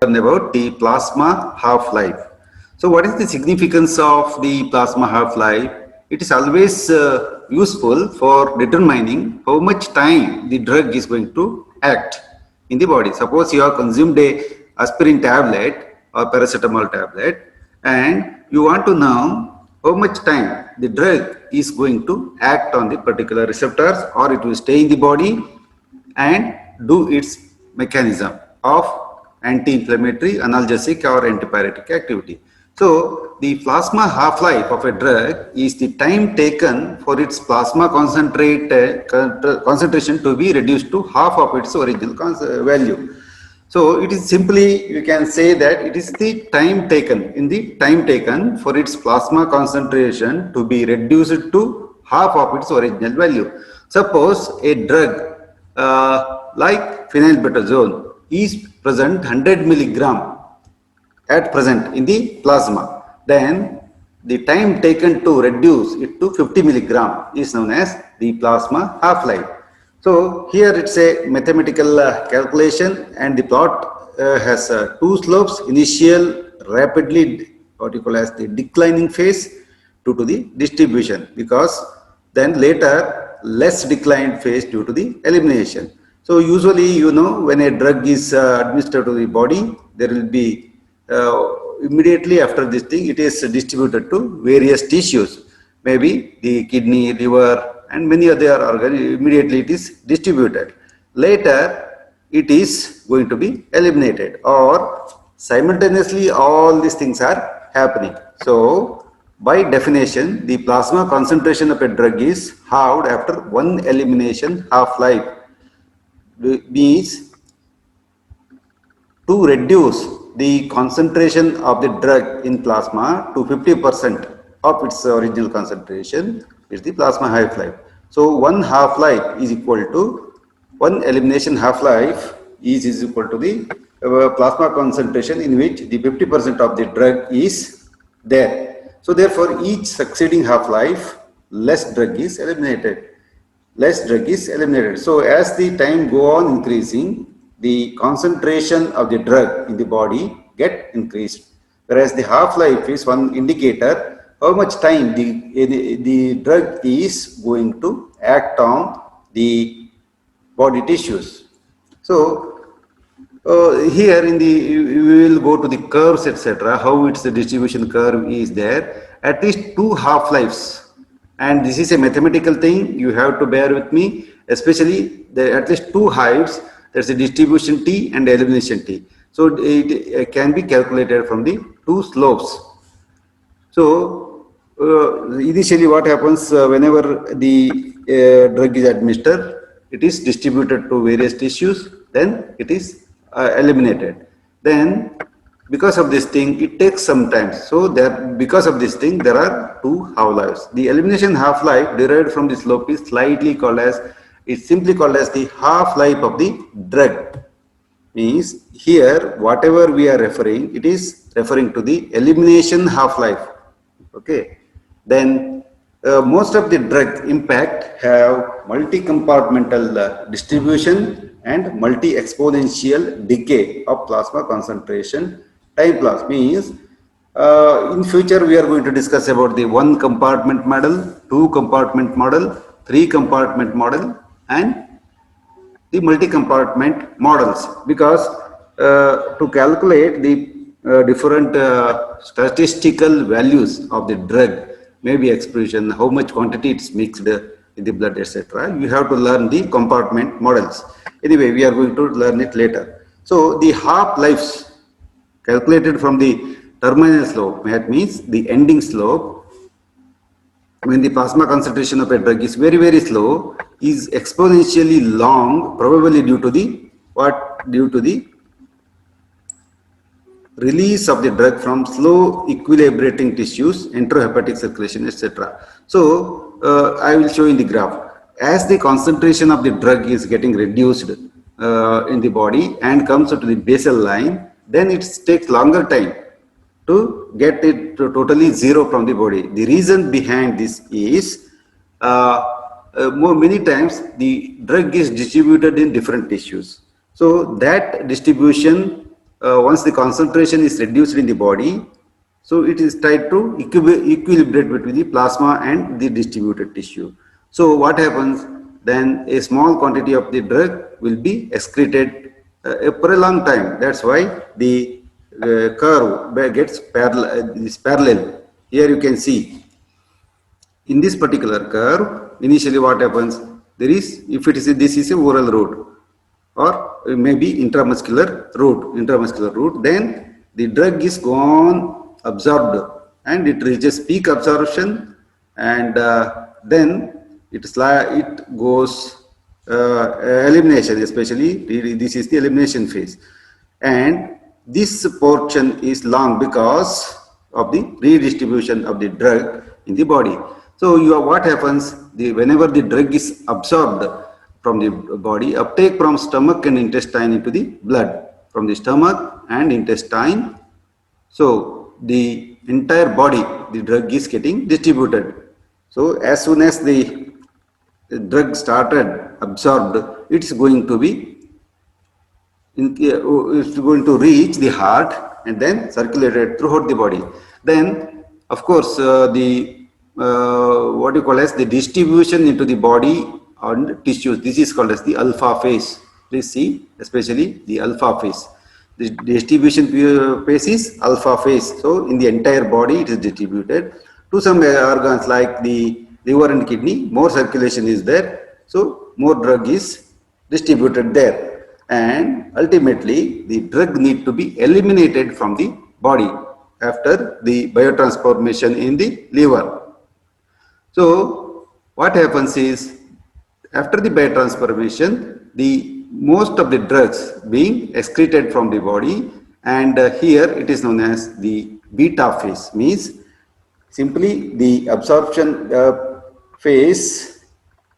About the plasma half-life. So what is the significance of the plasma half-life? It is always useful for determining how much time the drug is going to act in the body. Suppose you have consumed a aspirin tablet or paracetamol tablet and you want to know how much time the drug is going to act on the particular receptors, or it will stay in the body and do its mechanism of anti-inflammatory, analgesic or antipyretic activity. So the plasma half-life of a drug is the time taken for its plasma concentration to be reduced to half of its original value. So it is simply, you can say that it is the time taken for its plasma concentration to be reduced to half of its original value. Suppose a drug like phenylbutazone is present 100 milligram at present in the plasma, then the time taken to reduce it to 50 milligram is known as the plasma half-life. So here it's a mathematical calculation, and the plot has two slopes: initial rapidly what you call as the declining phase due to the distribution, because then later less declined phase due to the elimination. So usually, when a drug is administered to the body, there will be immediately after this thing, it is distributed to various tissues, maybe the kidney, liver, and many other organs. Immediately it is distributed. Later, it is going to be eliminated, or simultaneously all these things are happening. So by definition, the plasma concentration of a drug is halved after one elimination half-life, means to reduce the concentration of the drug in plasma to 50% of its original concentration is the plasma half-life. So one half-life is equal to one elimination half-life is equal to the plasma concentration in which the 50% of the drug is there. So therefore each succeeding half-life, less drug is eliminated. So as the time go on increasing, the concentration of the drug in the body get increased, whereas the half-life is one indicator how much time the drug is going to act on the body tissues. So here we will go to the curves, etc., how its the distribution curve is there. At least two half-lives, and this is a mathematical thing, you have to bear with me, especially at least two hives. There's a distribution T and elimination T. So it can be calculated from the two slopes. So initially what happens whenever the drug is administered, it is distributed to various tissues, then it is eliminated. Then because of this thing, it takes some time. So because of this thing, there are two half-lives. The elimination half-life derived from the slope is simply called as the half-life of the drug. Means here whatever we are referring, it is referring to the elimination half-life. Okay. Then most of the drug impact have multi-compartmental distribution and multi-exponential decay of plasma concentration time loss. Means in future we are going to discuss about the one compartment model, two compartment model, three compartment model, and the multi-compartment models, because to calculate the different statistical values of the drug, maybe expression, how much quantity it's mixed in the blood, etc., you have to learn the compartment models. Anyway, we are going to learn it later. So the half-lives calculated from the terminal slope, that means the ending slope, when the plasma concentration of a drug is very, very slow, is exponentially long, probably due to the release of the drug from slow equilibrating tissues, enterohepatic circulation, etc. So I will show in the graph. As the concentration of the drug is getting reduced in the body and comes to the basal line, then it takes longer time to get it to totally zero from the body. The reason behind this is many times the drug is distributed in different tissues. So that distribution once the concentration is reduced in the body, so it is tried to equilibrate between the plasma and the distributed tissue. So what happens then? A small quantity of the drug will be excreted for a long time. That's why the curve gets parallel. Here you can see in this particular curve, initially what happens? There is, if it is this is a oral route or maybe intramuscular route, then the drug is gone absorbed and it reaches peak absorption, and then it goes elimination, especially this is the elimination phase, and this portion is long because of the redistribution of the drug in the body. So what happens, whenever the drug is absorbed from the body, uptake from stomach and intestine into the blood, from the stomach and intestine, so the entire body, the drug is getting distributed. So as soon as the drug started absorbed, it's going to reach the heart and then circulated throughout the body. Then of course what you call as the distribution into the body and tissues, this is called as the alpha phase. Please see especially the alpha phase. The distribution phase is alpha phase. So in the entire body it is distributed. To some organs like the liver and kidney, more circulation is there, so more drug is distributed there, and ultimately the drug need to be eliminated from the body after the biotransformation in the liver. So what happens is, after the biotransformation, the most of the drugs being excreted from the body, and here it is known as the beta phase, means simply the absorption phase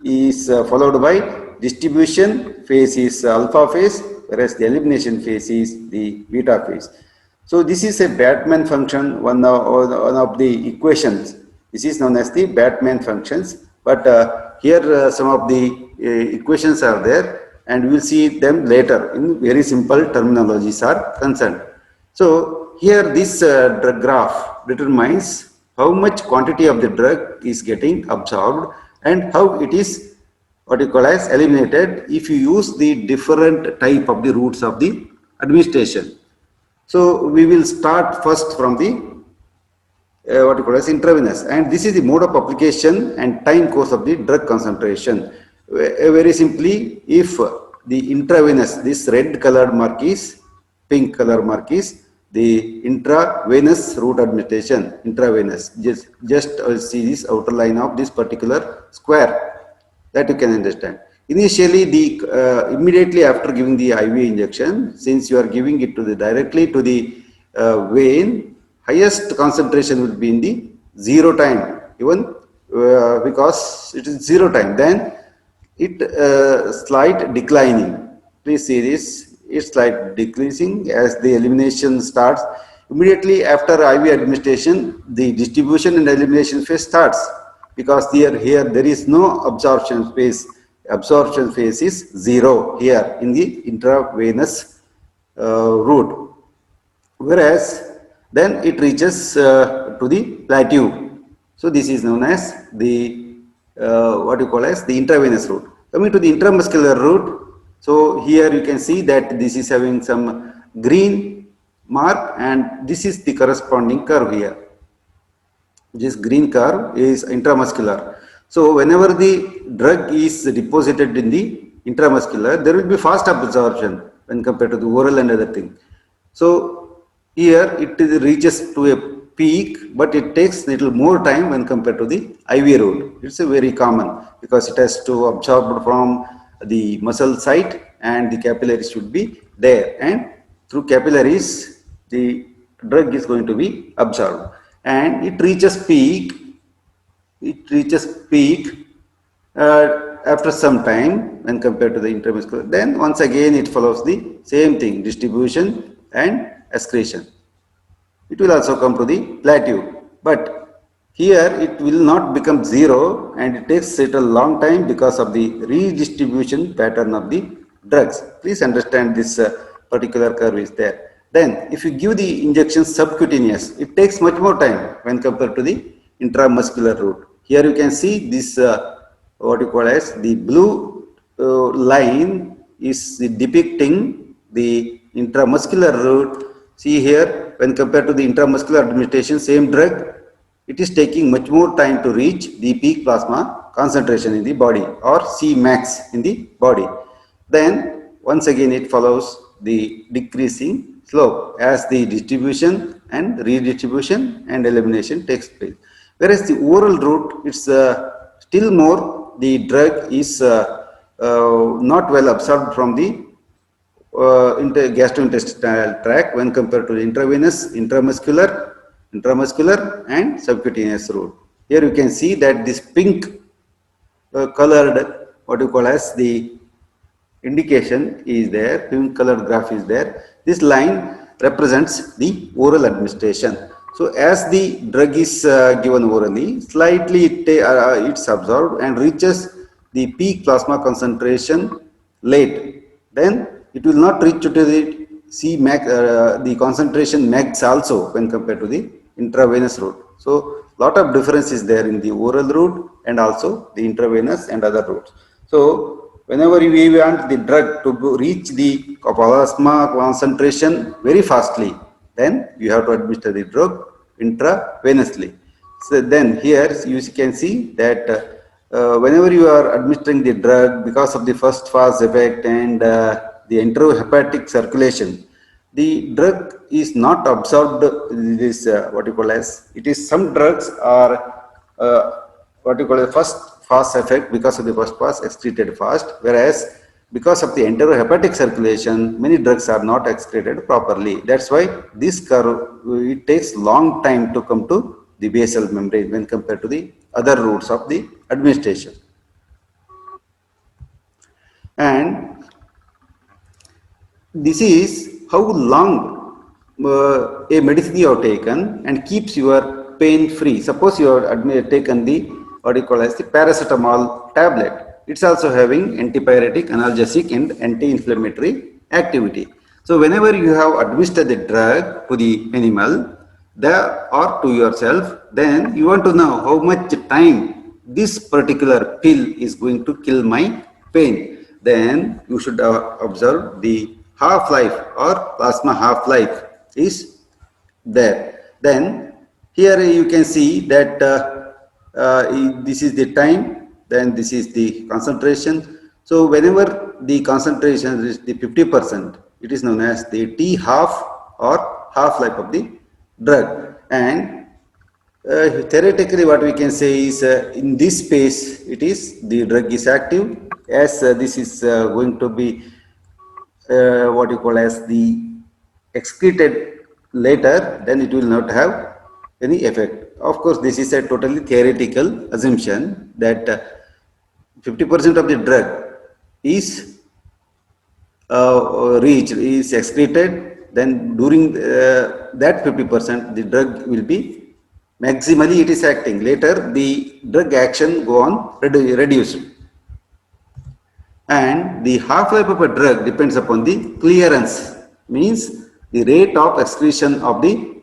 is followed by distribution phase is alpha phase, whereas the elimination phase is the beta phase. So this is a Batman function, one of the equations. This is known as the Batman functions, but here some of the equations are there, and we will see them later in very simple terminologies are concerned. So here this drug graph determines how much quantity of the drug is getting absorbed and how it is what you call as eliminated if you use the different type of the routes of the administration. So we will start first from the what you call as intravenous, and this is the mode of application and time course of the drug concentration. Very simply, if the intravenous, this red colored mark is, pink color mark is the intravenous route administration, intravenous. Just see this outer line of this particular square, that you can understand. Initially, the immediately after giving the IV injection, since you are giving it to the directly to the vein, highest concentration will be in the zero time, even because it is zero time. Then it slight declining. Please see this, it's slight decreasing as the elimination starts. Immediately after IV administration, the distribution and elimination phase starts, because here there is no absorption phase. Absorption phase is zero here in the intravenous route, whereas then it reaches to the plateau. So this is known as the what you call as the intravenous route. Coming to the intramuscular route, so here you can see that this is having some green mark, and this is the corresponding curve here. This green curve is intramuscular. So whenever the drug is deposited in the intramuscular, there will be fast absorption when compared to the oral and other thing. So here it reaches to a peak, but it takes little more time when compared to the IV route. It's a very common, because it has to absorb from the muscle site and the capillaries should be there, and through capillaries the drug is going to be absorbed, and it reaches peak. After some time when compared to the intramuscular. Then once again it follows the same thing, distribution and excretion. It will also come to the plateau, but here it will not become zero, and it takes it a long time because of the redistribution pattern of the drugs. Please understand this particular curve is there. Then if you give the injection subcutaneous, it takes much more time when compared to the intramuscular route. Here you can see this what you call as the blue line is depicting the intramuscular route. See here, when compared to the intramuscular administration, same drug, it is taking much more time to reach the peak plasma concentration in the body or Cmax in the body. Then once again it follows the decreasing slope as the distribution and redistribution and elimination takes place. Whereas the oral route, it's still more, the drug is not well absorbed from the gastrointestinal tract when compared to the intravenous, intramuscular and subcutaneous route. Here you can see that this pink colored, what you call as the indication is there, pink colored graph is there. This line represents the oral administration. So as the drug is given orally, slightly it's absorbed and reaches the peak plasma concentration late. Then it will not reach to the Cmax, the concentration max also when compared to the intravenous route. So lot of difference is there in the oral route and also the intravenous and other routes. So whenever we want the drug to reach the plasma concentration very fastly, then you have to administer the drug intravenously. So then here you can see that whenever you are administering the drug, because of the first phase effect and the enterohepatic circulation, the drug is not absorbed. This what you call as, it is some drugs are what you call a first fast effect, because of the first pass excreted fast, whereas because of the enterohepatic circulation many drugs are not excreted properly. That's why this curve, it takes long time to come to the basal membrane when compared to the other routes of the administration. And this is how long a medicine you have taken and keeps your pain free. Suppose you have taken the what you call as the paracetamol tablet. It's also having antipyretic, analgesic and anti-inflammatory activity. So whenever you have administered the drug to the animal or to yourself, then you want to know how much time this particular pill is going to kill my pain. Then you should observe the half-life or plasma half-life is there. Then here you can see that this is the time, then this is the concentration. So whenever the concentration is the 50%, it is known as the T half or half-life of the drug. And theoretically what we can say is in this space it is the drug is active, as this is going to be what you call as the excreted later, then it will not have any effect. Of course, this is a totally theoretical assumption that 50% of the drug is reached, is excreted, then during that 50% the drug will be maximally it is acting. Later the drug action go on reduced. And the half-life of a drug depends upon the clearance, means the rate of excretion of the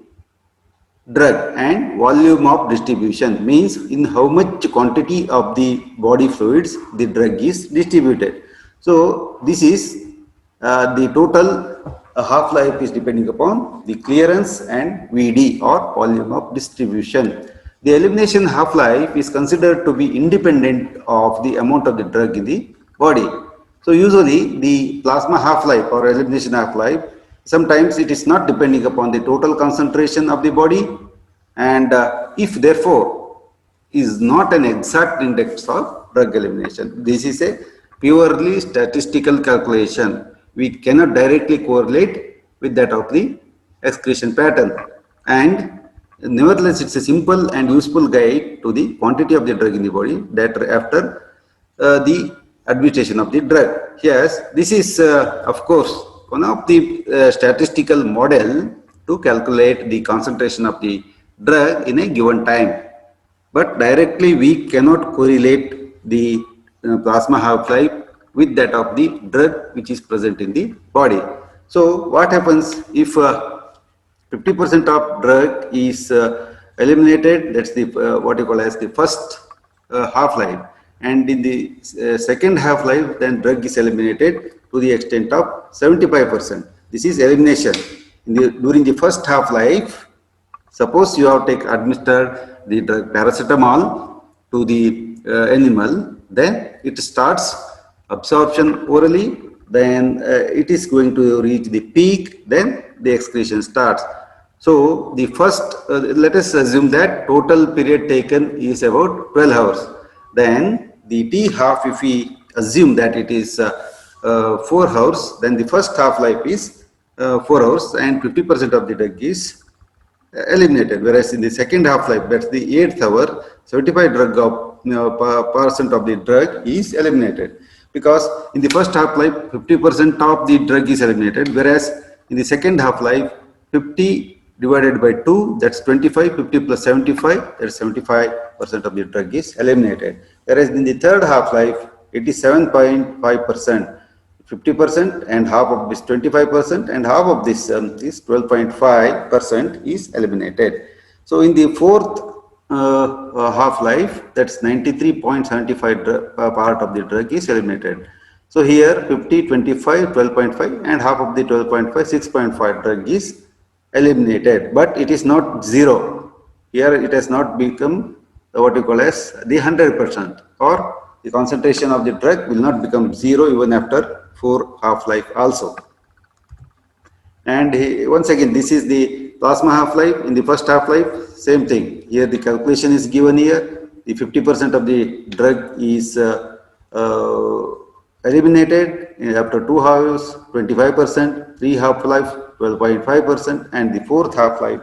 drug, and volume of distribution, means in how much quantity of the body fluids the drug is distributed. So this is the total half-life is depending upon the clearance and VD or volume of distribution. The elimination half-life is considered to be independent of the amount of the drug in the body. So usually the plasma half-life or elimination half-life, sometimes it is not depending upon the total concentration of the body, and if therefore is not an exact index of drug elimination. This is a purely statistical calculation. We cannot directly correlate with that of the excretion pattern, and nevertheless it's a simple and useful guide to the quantity of the drug in the body that after the administration of the drug. Yes, this is of course one of the statistical model to calculate the concentration of the drug in a given time, but directly we cannot correlate the plasma half-life with that of the drug which is present in the body. So what happens if 50% of drug is eliminated? That's the what you call as the first half-life, and in the second half-life, then drug is eliminated to the extent of 75%. This is elimination. During the first half-life, suppose you have administered the drug paracetamol to the animal, then it starts absorption orally, then it is going to reach the peak, then the excretion starts. So the first, let us assume that total period taken is about 12 hours. Then the T half, if we assume that it is 4 hours, then the first half life is 4 hours and 50% of the drug is eliminated, whereas in the second half life, that's the 8th hour, 75 drug of percent of the drug is eliminated, because in the first half life 50% of the drug is eliminated, whereas in the second half life 50 divided by 2, that's 25, 50 plus 75, that's 75% of the drug is eliminated, whereas in the third half life it is 7.5%. 50% and half of this 25% and half of this is 12.5% is eliminated. So in the fourth half-life, that's 93.75 part of the drug is eliminated. So here 50, 25, 12.5 and half of the 12.5, 6.5 drug is eliminated, but it is not zero. Here it has not become what you call as the 100%, or the concentration of the drug will not become zero even after 4 half-life also. And once again, this is the plasma half-life. In the first half-life, same thing. Here the calculation is given here. The 50% of the drug is eliminated after 2 hours, 25%, 3 half-life, 12.5%, and the 4th half-life,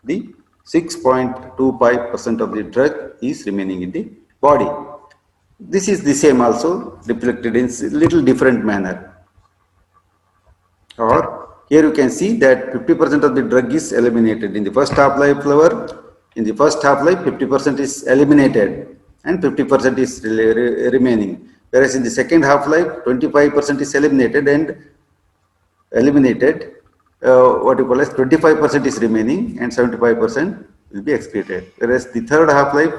the 6.25% of the drug is remaining in the body. This is the same also, reflected in little different manner. Or here you can see that 50% of the drug is eliminated in the first half-life level. In the first half-life, 50% is eliminated and 50% is remaining. Whereas in the second half-life, 25% is eliminated and what you call as 25% is remaining and 75% will be excreted. Whereas the third half-life,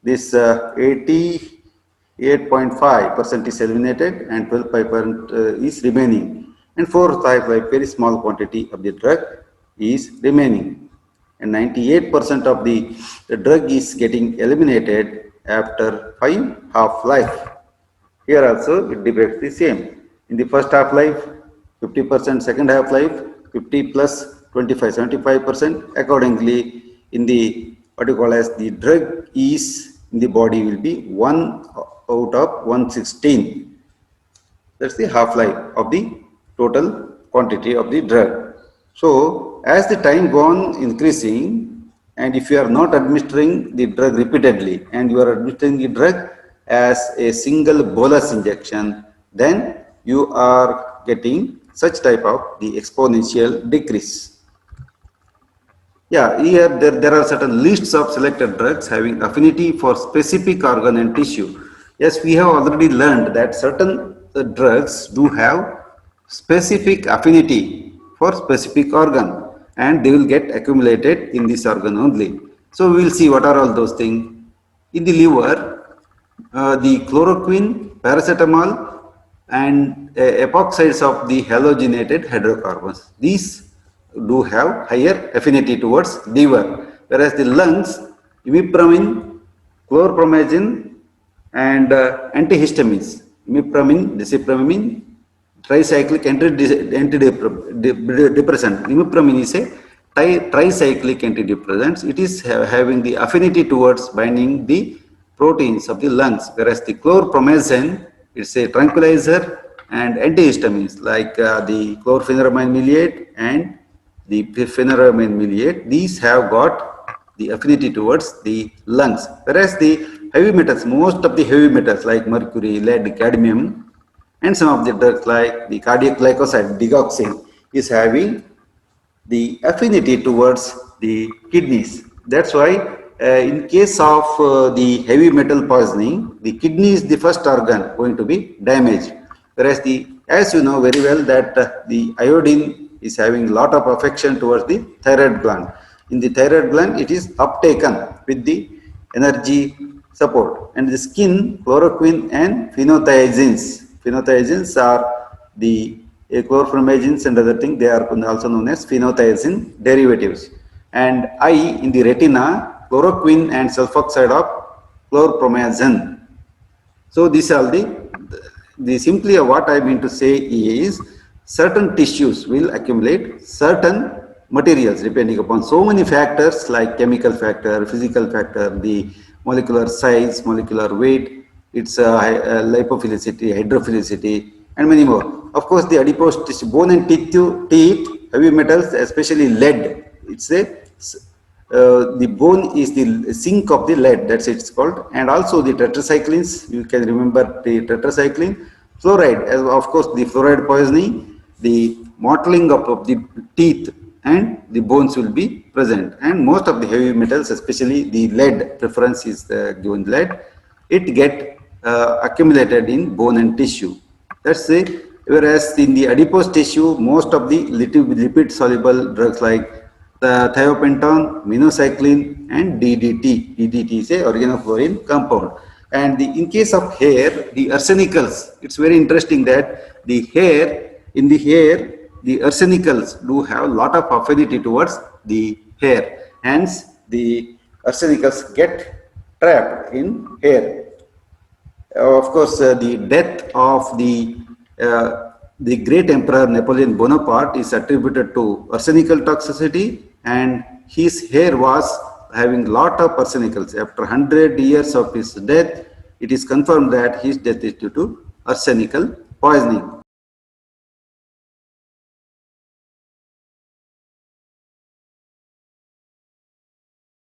this 88.5% is eliminated and 12% is remaining, and fourth half-life, very small quantity of the drug is remaining, and 98% of the drug is getting eliminated after 5 half-life. Here also it depicts the same. In the first half-life 50%, second half-life 50 plus 25, 75%. Accordingly, in the what you call as the drug is in the body will be 1 out of 116. That's the half-life of the total quantity of the drug. So as the time gone increasing, and if you are not administering the drug repeatedly and you are administering the drug as a single bolus injection, then you are getting such type of the exponential decrease. Yeah, here there are certain lists of selected drugs having affinity for specific organ and tissue. Yes, we have already learned that certain drugs do have specific affinity for specific organ and they will get accumulated in this organ only. So we will see what are all those things. In the liver, the chloroquine, paracetamol and epoxides of the halogenated hydrocarbons. These do have higher affinity towards liver, whereas the lungs, imipramine, chlorpromazine and antihistamines, imipramine, desipramine, tricyclic antidepressant. Imipramine is a tricyclic antidepressant. It is having the affinity towards binding the proteins of the lungs, whereas the chlorpromazine, it's a tranquilizer and antihistamines like the chlorpheniramine maleate and the pheniramine maleate. These have got the affinity towards the lungs, whereas the heavy metals, most of the heavy metals like mercury, lead, cadmium, and some of the drugs like the cardiac glycoside, digoxin, is having the affinity towards the kidneys. That's why in case of the heavy metal poisoning, the kidney is the first organ going to be damaged. Whereas as you know very well that the iodine is having a lot of affection towards the thyroid gland. In the thyroid gland, it is uptaken with the energy support. And the skin, chloroquine and phenothiazines. Phenothiazines are the chlorpheniramines and other things. They are also known as phenothiazine derivatives. And eye, in the retina, chloroquine and sulfoxide of chlorpromazine. So these are the simply what I mean to say is certain tissues will accumulate certain materials depending upon so many factors like chemical factor, physical factor, the molecular size, molecular weight, its lipophilicity, hydrophilicity, and many more. Of course, the adipose tissue, bone and teeth, heavy metals, especially lead. It's a the bone is the sink of the lead, that's it's called, and also the tetracyclines. You can remember the tetracycline, fluoride, as of course the fluoride poisoning, the mottling up of the teeth and the bones will be present, and most of the heavy metals, especially the lead, preference is given lead, it get accumulated in bone and tissue. That's it. Whereas in the adipose tissue, most of the lipid soluble drugs like the thiopentone, minocycline and DDT. DDT is a organofluorine compound. And in case of hair, the arsenicals, it's very interesting that in the hair, the arsenicals do have a lot of affinity towards the hair. Hence, the arsenicals get trapped in hair. Of course, the death of the great emperor Napoleon Bonaparte is attributed to arsenical toxicity, and his hair was having lot of arsenicals. After 100 years of his death, it is confirmed that his death is due to arsenical poisoning.